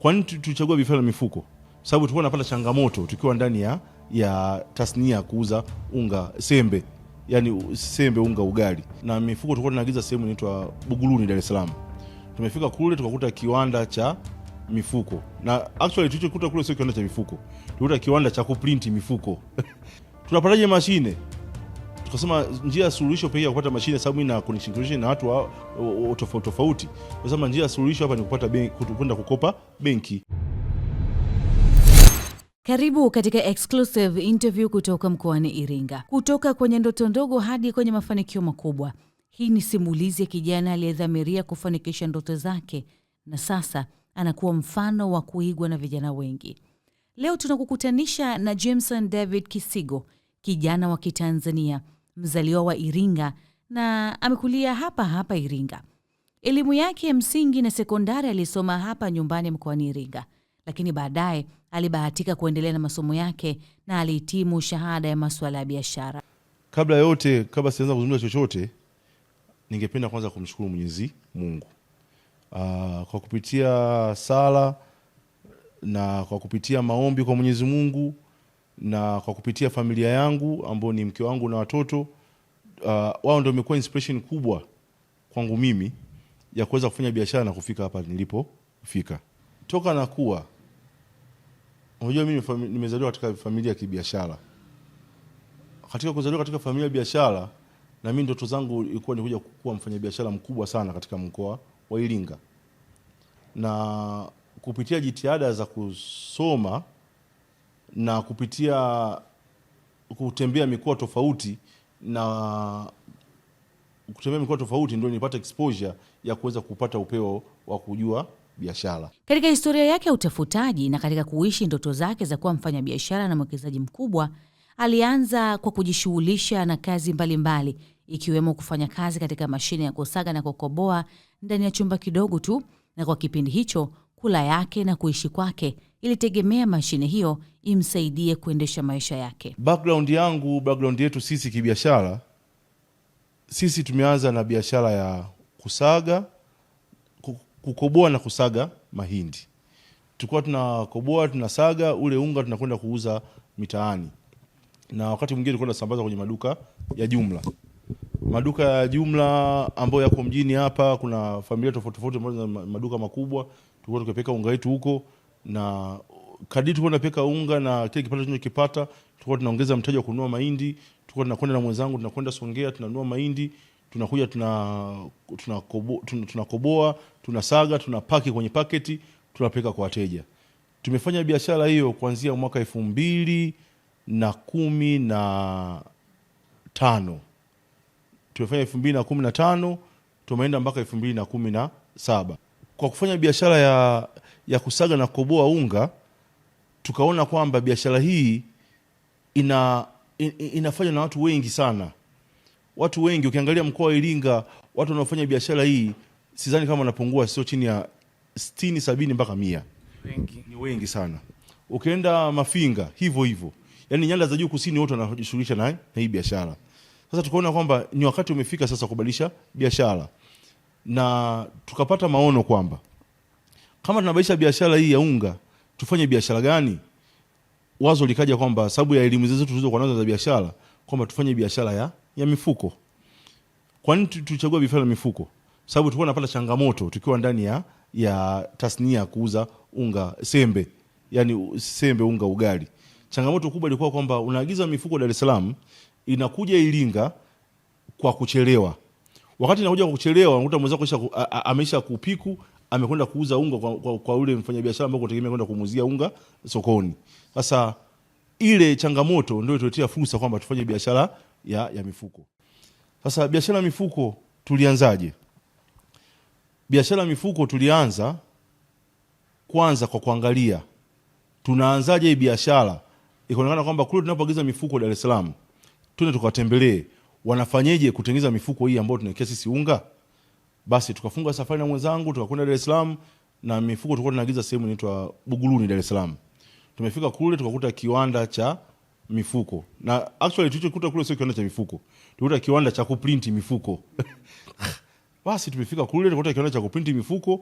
Kwa nini tulichagua biashara ya mifuko? Sababu tulikuwa tunapata changamoto tukiwa ndani ya tasnia ya kuuza unga sembe, yani sembe, unga, ugali na mifuko. Tulikuwa tunaagiza sehemu inaitwa Buguruni, Dar es Salaam. Tumefika kule tukakuta kiwanda cha mifuko, na actually tulichokuta kule sio kiwanda cha mifuko, tulikuta kiwanda cha kuprint mifuko. Tunapataje mashine? Tukasema njia ya suluhisho pekee ya kupata mashine, sababu ina connection na watu tofauti tofauti. Tukasema njia ya suluhisho hapa ni kupata benki, kwenda kukopa benki. Karibu katika exclusive interview kutoka mkoani Iringa. Kutoka kwenye ndoto ndogo hadi kwenye mafanikio makubwa. Hii ni simulizi ya kijana aliyedhamiria kufanikisha ndoto zake na sasa anakuwa mfano wa kuigwa na vijana wengi. Leo tunakukutanisha na Jameson David Kisigo, kijana wa Kitanzania, mzaliwa wa Iringa na amekulia hapa Iringa. Elimu yake ya msingi na sekondari alisoma hapa nyumbani mkoani Iringa, lakini baadaye alibahatika kuendelea na masomo yake na alihitimu shahada ya masuala ya biashara. Kabla yote, kabla sianza kuzungumza chochote, ningependa kwanza kumshukuru Mwenyezi Mungu kwa kupitia sala na kwa kupitia maombi kwa Mwenyezi Mungu na kwa kupitia familia yangu ambao ni mke wangu na watoto. Wao ndio wamekuwa inspiration kubwa kwangu mimi ya kuweza kufanya biashara na kufika hapa nilipofika. Toka nakuwa, unajua mimi nimezaliwa katika familia ya kibiashara. Katika kuzaliwa katika familia ya biashara, na mimi ndoto zangu ilikuwa ni kuja kuwa mfanyabiashara mkubwa sana katika mkoa wa Iringa. Na kupitia jitihada za kusoma na kupitia kutembea mikoa tofauti ndio nilipata exposure ya kuweza kupata upeo wa kujua biashara. Katika historia yake ya utafutaji na katika kuishi ndoto zake za kuwa mfanyabiashara na mwekezaji mkubwa, alianza kwa kujishughulisha na kazi mbalimbali ikiwemo kufanya kazi katika mashine ya kusaga na kukoboa ndani ya chumba kidogo tu, na kwa kipindi hicho kula yake na kuishi kwake ilitegemea mashine hiyo imsaidie kuendesha maisha yake. Background yetu sisi kibiashara, sisi tumeanza na biashara ya kusaga, kukoboa na kusaga mahindi. Tulikuwa tunakoboa, tunasaga ule unga, tunakwenda kuuza mitaani. Na wakati mwingine tulikuwa tunasambaza kwenye maduka ya jumla. Maduka ya jumla ambayo yako mjini hapa, kuna familia tofauti tofauti ambazo na maduka makubwa. Tulikuwa tukipeka unga wetu huko, na kadri tulikuwa tunapeka unga na kile kipato tunachokipata, tulikuwa tunaongeza mtaji wa kununua mahindi. Tulikuwa tunakwenda na mwenzangu, tunakwenda Songea, tunanunua mahindi, tunakuja tunakoboa, tunasaga, tunapaki kwenye paketi, tunapeka kwa wateja. Tumefanya biashara hiyo kuanzia mwaka 2015. Tumefanya 2015, tumeenda mpaka 2017. Kwa kufanya biashara ya kusaga na kukoboa unga, tukaona kwamba biashara hii inafanywa na watu wengi sana. Watu wengi, ukiangalia mkoa wa Iringa, watu wanaofanya biashara hii sidhani kama wanapungua, sio chini ya 60, 70 mpaka 100. Ni wengi sana. Ukienda Mafinga hivyo. Yaani nyanda za juu kusini wote wanajishughulisha na hii biashara. Sasa tukaona kwamba ni wakati umefika sasa kubadilisha biashara. Na tukapata maono kwamba kama tunabadilisha biashara hii ya unga, tufanye biashara gani? Wazo likaja kwamba sababu ya elimu zetu tulizokuwa nazo za biashara, kwamba tufanye biashara ya mifuko. Kwa nini tulichagua biashara ya mifuko? Sababu tulikuwa tunapata changamoto tukiwa ndani ya tasnia ya kuuza unga sembe, yani sembe, unga, ugali. Changamoto kubwa ilikuwa kwamba unaagiza mifuko Dar es Salaam, inakuja Iringa kwa kuchelewa. Wakati inakuja kwa kuchelewa, unakuta mwenzako amesha kupiku, amekwenda kuuza unga kwa ule mfanyabiashara ambaye unategemea kwenda kumuuzia unga sokoni. Sasa ile changamoto ndio ituletea fursa kwamba tufanye biashara ya mifuko. Sasa biashara ya mifuko tulianzaje? Biashara ya mifuko tulianza kwanza kwa kuangalia tunaanzaje hii biashara. Ikaonekana kwamba kule tunapoagiza mifuko Dar es Salaam, twende tukawatembelee wanafanyeje kutengeneza mifuko hii ambayo tunawekea sisi unga. Basi tukafunga safari na mwenzangu, tukakwenda Dar es Salaam, na mifuko tulikuwa tunaagiza sehemu inaitwa Buguruni, Dar es Salaam. Tumefika kule tukakuta kiwanda cha mifuko. Na actually tulichokuta kule sio kiwanda cha mifuko, tulikuta kiwanda cha kuprint mifuko. Basi tumefika kule tukakuta kiwanda cha kuprint mifuko,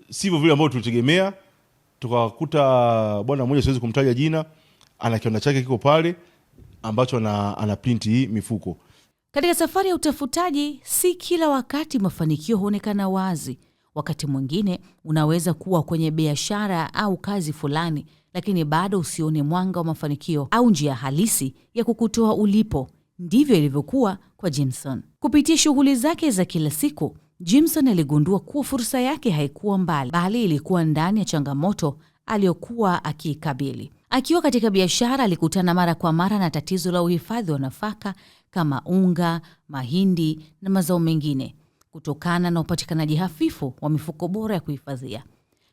sivyo vile ambavyo tulitegemea. tukakuta bwana mmoja, siwezi kumtaja jina, ana kiwanda chake kiko pale ambacho ana print hii mifuko. Katika safari ya utafutaji, si kila wakati mafanikio huonekana wazi. Wakati mwingine unaweza kuwa kwenye biashara au kazi fulani, lakini bado usione mwanga wa mafanikio au njia halisi ya kukutoa ulipo. Ndivyo ilivyokuwa kwa Jimson. Kupitia shughuli zake za kila siku, Jimson aligundua kuwa fursa yake haikuwa mbali, bali ilikuwa ndani ya changamoto aliyokuwa akiikabili. Akiwa katika biashara, alikutana mara kwa mara na tatizo la uhifadhi wa nafaka kama unga, mahindi na mazao mengine, kutokana na upatikanaji hafifu wa mifuko bora ya kuhifadhia.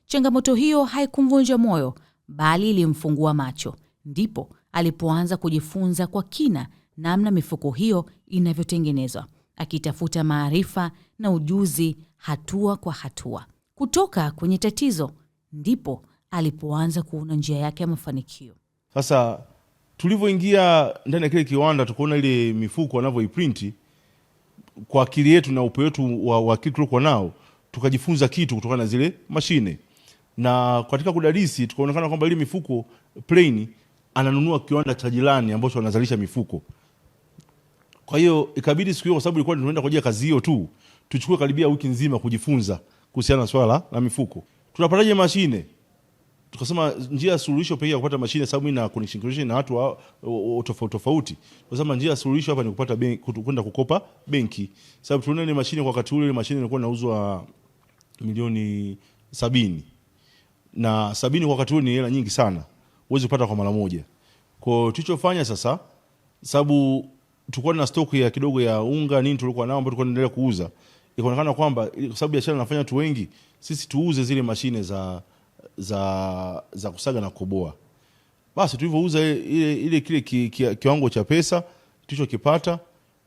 Changamoto hiyo haikumvunja moyo, bali ilimfungua macho. Ndipo alipoanza kujifunza kwa kina namna mifuko hiyo inavyotengenezwa, akitafuta maarifa na ujuzi hatua kwa hatua. Kutoka kwenye tatizo, ndipo alipoanza kuona njia yake ya mafanikio. Sasa tulivyoingia ndani ya kile kiwanda, tukaona ile mifuko wanavyoiprinti, kwa akili yetu na upe wetu wa akili tulikuwa nao, tukajifunza kitu kutokana na zile mashine. Na katika kudadisi tukaonekana kwamba ile mifuko plain ananunua kiwanda cha jirani ambacho wanazalisha mifuko. Kwa hiyo ikabidi siku hiyo, kwa sababu ilikuwa tunaenda kwa ajili ya kazi hiyo tu, tuchukue karibia wiki nzima kujifunza kuhusiana na swala la mifuko. Tunapataje mashine? Tukasema njia ya suluhisho pekee ya kupata mashine, sababu ina connection na watu tofauti. Tukasema njia ya suluhisho hapa ni kupata kwenda kukopa benki. Sababu tunaona ile mashine kwa wakati ule, ile mashine ilikuwa inauzwa milioni 70. Na 70 kwa wakati ule ni hela nyingi sana. Huwezi kupata kwa mara moja. Kwa tulichofanya sasa, sababu tulikuwa na stock ya kidogo ya unga nini tulikuwa nao, ambao tulikuwa tunaendelea kuuza. Ikaonekana kwamba kwa sababu biashara inafanya watu wengi, sisi tuuze zile mashine za kusaga na kukoboa. Basi tulivyouza ile kile kiwango cha pesa tulichokipata,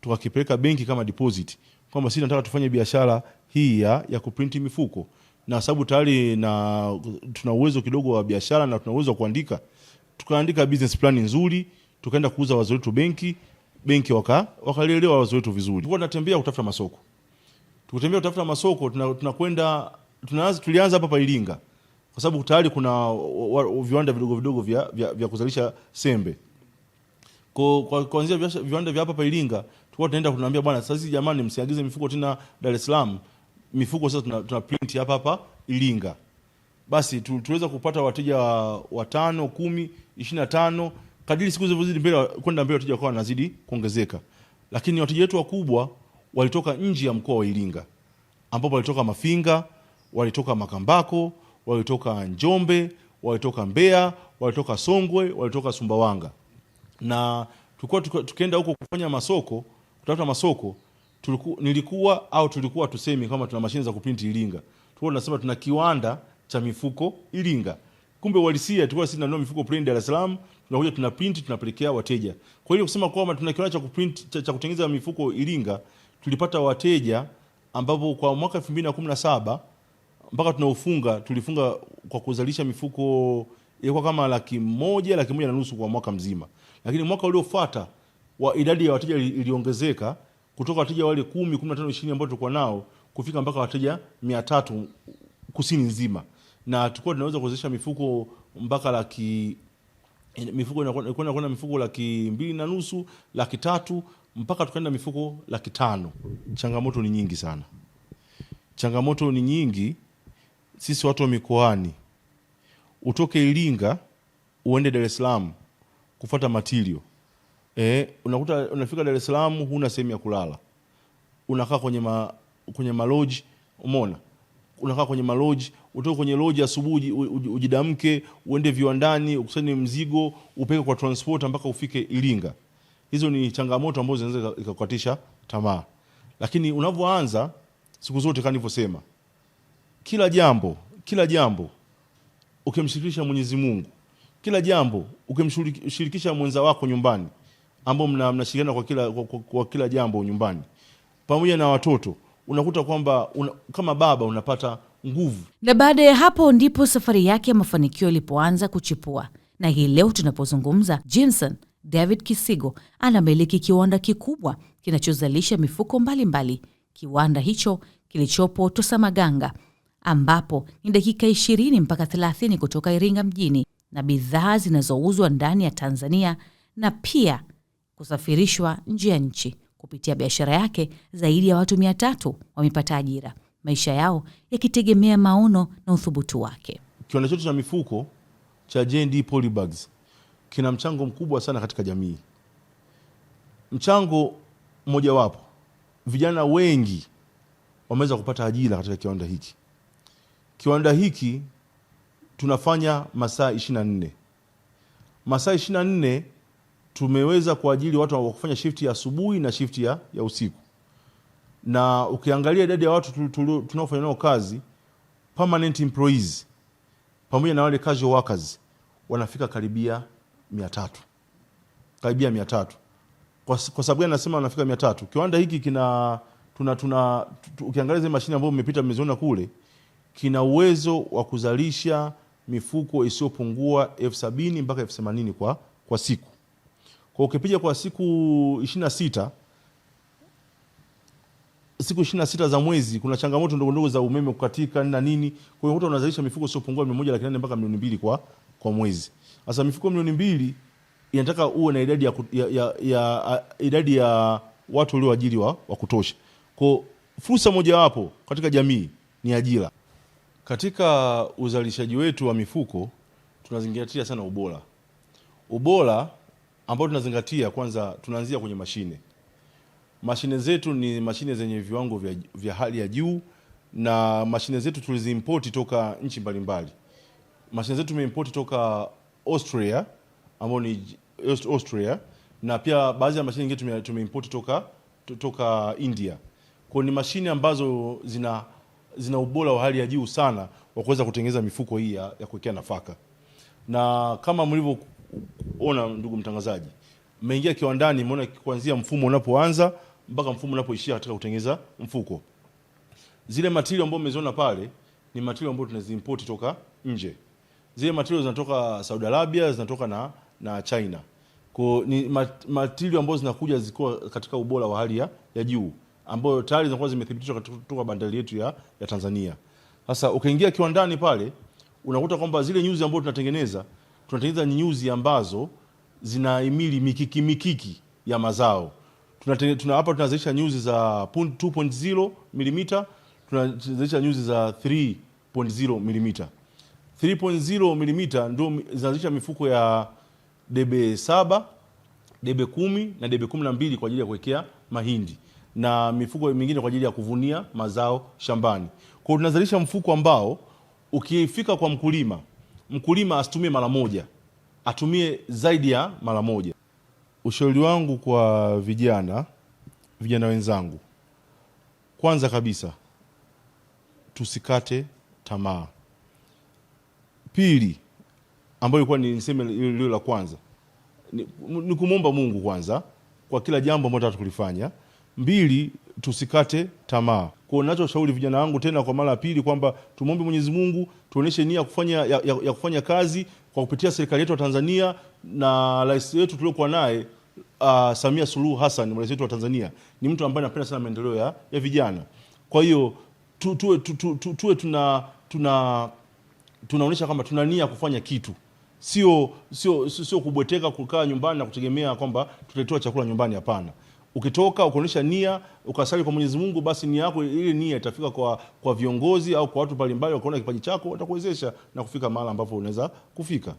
tukakipeleka benki kama deposit, kwamba sisi nataka tufanye biashara hii ya kuprinti mifuko. Na sababu tayari tuna uwezo kidogo wa biashara na tuna uwezo wa kuandika, tukaandika business plan nzuri, tukaenda kuuza wazo wetu benki wakalielewa wazo wetu vizuri. Tulikuwa tunatembea kutafuta masoko. Tukitembea kutafuta masoko, tulianza hapa Iringa, kwa sababu tayari kuna viwanda vidogo vya kuzalisha sembe. Kwa kuanzia viwanda vya hapa Iringa, tulikuwa tunaenda kunaambia bwana, sasa hizi jamani, msiagize mifuko tena Dar es Salaam. Mifuko sasa tuna print hapa Iringa. Basi tuweza kupata wateja 5, 10, 25. Kadiri siku zilizozidi mbele kwenda mbele, wateja wakawa wanazidi kuongezeka. Lakini wateja wetu wakubwa walitoka nje ya mkoa wa Iringa, ambapo walitoka Mafinga, walitoka Makambako, walitoka Njombe, walitoka Mbeya, walitoka Songwe, walitoka Sumbawanga. Na tukaenda huko kufanya masoko, kutafuta masoko. Tulikuwa tusemi kama tuna mashine za kuprinti Iringa. Tulikuwa tunasema tuna kiwanda cha mifuko Iringa. Kumbe walisia tulikuwa sisi tunanunua mifuko plain Dar es Salaam, tunakuja tuna print tunapelekea wateja. Kwa hiyo kusema kwamba tuna kiwanda cha kuprint cha kutengeneza mifuko Iringa, tulipata wateja ambapo kwa mwaka 2017 mpaka tunaufunga, tulifunga kwa kuzalisha mifuko ilikuwa kama 100,000, 1,500,000 kwa mwaka mzima. Lakini mwaka uliofuata idadi ya wateja iliongezeka kutoka wateja wale 10, 15, 20 ambao tulikuwa nao kufika mpaka wateja 300 kusini nzima. Na tulikuwa tunaweza kuzalisha mifuko mpaka mifuko inakwenda mifuko 250,000, 300,000 mpaka tukaenda mifuko 500,000. Changamoto ni nyingi sana. Changamoto ni nyingi. Sisi watu wa mikoani, utoke Iringa uende Dar es Salaam kufuata material. Unakuta unafika Dar es Salaam huna sehemu ya kulala. Unakaa kwenye malodge, umeona? Unakaa kwenye malodge, utoke kwenye lodge asubuhi ujidamke, uende viwandani, ukusanye mzigo, upeke kwa transport mpaka ufike Iringa. Hizo ni changamoto ambazo zinaweza ikakukatisha tamaa. Lakini unavyoanza siku zote kama nilivyosema, kila jambo ukimshirikisha Mwenyezi Mungu, kila jambo ukimshirikisha mwenza wako nyumbani, ambao mnashirikiana kwa kila jambo nyumbani, pamoja na watoto, unakuta kwamba kama baba unapata nguvu. Na baada ya hapo ndipo safari yake ya mafanikio ilipoanza kuchipua. Na hii leo tunapozungumza, Jimson David Kisigo anamiliki kiwanda kikubwa kinachozalisha mifuko mbalimbali. Kiwanda hicho kilichopo Tosamaganga, ambapo ni dakika 20 mpaka 30 kutoka Iringa mjini, na bidhaa zinazouzwa ndani ya Tanzania na pia kusafirishwa nje ya nchi. Kupitia biashara yake, zaidi ya watu 300 wamepata ajira, maisha yao yakitegemea maono na uthubutu wake. Kiwanda chetu cha mifuko cha J&D Polybags kina mchango mkubwa sana katika jamii. Mchango mmojawapo, vijana wengi wameweza kupata ajira katika kiwanda hiki. Kiwanda hiki tunafanya masaa 24. Masaa 24 tumeweza kuajiri watu wa kufanya shift ya asubuhi na shift ya usiku. Na ukiangalia idadi ya watu tunaofanya nao kazi, permanent employees pamoja na wale casual workers, wanafika karibia 300. Karibia 300. Kwa sababu gani nasema wanafika 300? Kiwanda hiki kina ukiangalia zile mashine ambazo mmepita mmeziona kule, kina uwezo wa kuzalisha mifuko isiyopungua 70,000 mpaka 80,000 kwa siku. Kwa ukipiga kwa siku 26, siku 26 za mwezi, kuna changamoto ndogo ndogo za umeme kukatika na nini. Kwa hiyo unazalisha mifuko isiyopungua 100,000 mpaka 200,000 kwa mwezi. Sasa mifuko 200,000 inataka uwe na idadi ya watu walioajiri wa kutosha. Kwa fursa mojawapo katika jamii ni ajira. Katika uzalishaji wetu wa mifuko tunazingatia sana ubora. Ubora ambao tunazingatia, kwanza tunaanzia kwenye mashine. Mashine zetu ni mashine zenye viwango vya hali ya juu, na mashine zetu tuliziimport toka nchi mbalimbali. Mashine zetu tumeimport toka Austria, ambao ni Austria, na pia baadhi ya mashine nyingine tumeimport toka India. Kwa ni mashine ambazo zina ubora wa hali ya juu sana wa kuweza kutengeneza mifuko hii ya kuwekea nafaka. Na kama mlivyoona, ndugu mtangazaji, mmeingia kiwandani, mmeona kuanzia mfumo unapoanza mpaka mfumo unapoishia katika kutengeneza mfuko. Zile material ambazo mmeziona pale ni material ambazo tunaziimport toka nje. Zile material zinatoka Saudi Arabia, zinatoka na China. Kwa ni material ambazo zinakuja ziko katika ubora wa hali ya juu, ambayo tayari zinakuwa zimethibitishwa kutoka bandari yetu ya Tanzania. Sasa ukiingia kiwandani pale, unakuta kwamba zile nyuzi ambazo tunatengeneza nyuzi ambazo zinahimili mikiki ya mazao. Hapa tunazalisha nyuzi za 2.0 mm, tunazalisha nyuzi za 3.0 mm. 3.0 mm ndio zinazalisha mifuko ya debe 7, debe 10 na debe 12 kwa ajili ya kuwekea mahindi, na mifuko mingine kwa ajili ya kuvunia mazao shambani. Kwa hiyo tunazalisha mfuko ambao ukifika kwa mkulima asitumie mara moja, atumie zaidi ya mara moja. Ushauri wangu kwa vijana wenzangu, kwanza kabisa tusikate tamaa. Pili, ambayo ilikuwa niseme lilo la kwanza, ni kumwomba Mungu kwanza kwa kila jambo ambalo tunataka kulifanya. 2, tusikate tamaa. Kwa ninachoshauri vijana wangu tena kwa mara ya pili, kwamba tumwombe Mwenyezi Mungu, tuoneshe nia ya kufanya kazi kwa kupitia serikali yetu ya Tanzania na rais wetu tuliokuwa naye Samia Suluhu Hassan, rais wetu wa Tanzania. Ni mtu ambaye anapenda sana maendeleo ya vijana. Kwa hiyo tuwe tunaonesha kwamba tuna nia kufanya kitu. Sio kubweteka kukaa nyumbani na kutegemea kwamba tutatoa chakula nyumbani, hapana. Ukitoka ukaonesha nia, ukasali kwa Mwenyezi Mungu, basi nia yako ile nia itafika kwa viongozi au kwa watu mbalimbali, wakaona kipaji chako watakuwezesha na kufika mahali ambapo unaweza kufika.